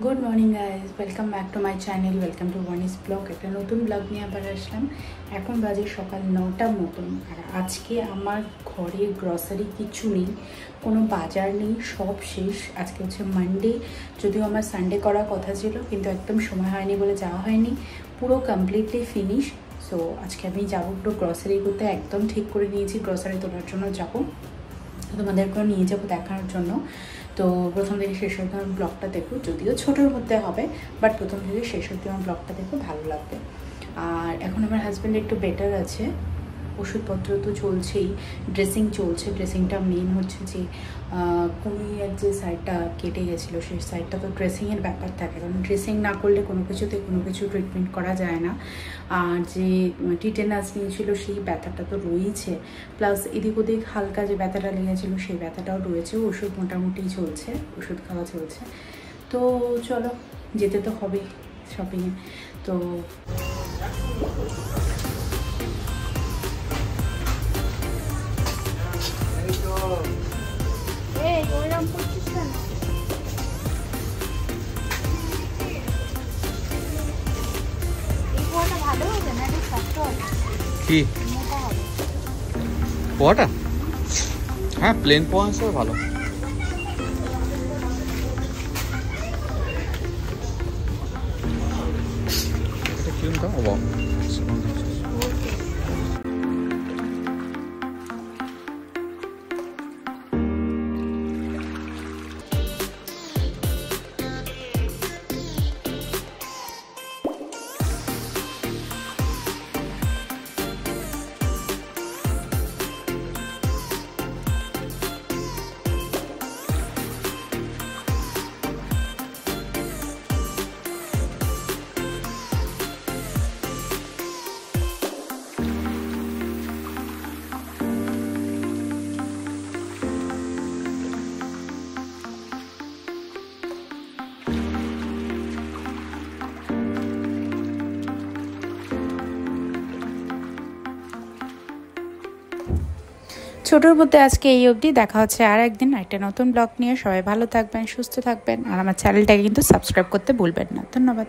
Good morning guys, welcome back to my channel, welcome to ওয়ানিস vlog. একটা নতুন blog নিয়ে আবার আসলাম। এখন বাজে সকাল 9টার মতন। আর আজকে আমার ঘরে গ্রসারি কিছু নেই, কোনো বাজার নেই, সব শেষ। আজকে হচ্ছে মানডে, যদিও আমার সানডে করার কথা ছিল, কিন্তু একদম সময় হয়নি বলে যাওয়া হয়নি। পুরো কমপ্লিটলি ফিনিশ। সো আজকে আমি যাবো পুরো গ্রসারি করতে, একদম ঠিক করে নিয়েছি গ্রসারি তোলার জন্য যাবো, তোমাদেরকেও নিয়ে যাবো দেখানোর জন্য। তো প্রথম থেকে শেষ অবধি আমার ব্লগটা দেখো, যদিও ছোটোর মধ্যে হবে, বাট প্রথম থেকে শেষ অবধি আমার ব্লগটা দেখো, ভালো লাগবে। আর এখন আমার হাজব্যান্ড একটু বেটার আছে, ওষুধপত্র তো চলছেই, ড্রেসিং চলছে। ড্রেসিংটা মেন হচ্ছে যে কনুইয়ের যে সাইডটা কেটে গেছিলো, সেই সাইডটা তো ড্রেসিংয়ের ব্যাপার থাকে, কারণ ড্রেসিং না করলে কোনো কিছুতে কোনো কিছু ট্রিটমেন্ট করা যায় না। আর যে টিটেনাস নিয়েছিল সেই ব্যথাটা তো রয়েছে, প্লাস এদিক ওদিক হালকা যে ব্যথাটা লেগেছিল সেই ব্যথাটাও রয়েছে। ওষুধ মোটামুটি চলছে, ওষুধ খাওয়া চলছে। তো চলো, যেতে তো হবে শপিংয়ে। তো কি পোয়াটা? হ্যাঁ, প্লেন পোয়া হিসেবে ভালো। এটা কি দাম? ও বাবা, ছোটোর মধ্যে আজকে এই অবধি। দেখা হচ্ছে আর একদিন একটা নতুন ব্লগ নিয়ে। সবাই ভালো থাকবেন, সুস্থ থাকবেন, আর আমার চ্যানেলটাকে কিন্তু সাবস্ক্রাইব করতে ভুলবেন না। ধন্যবাদ।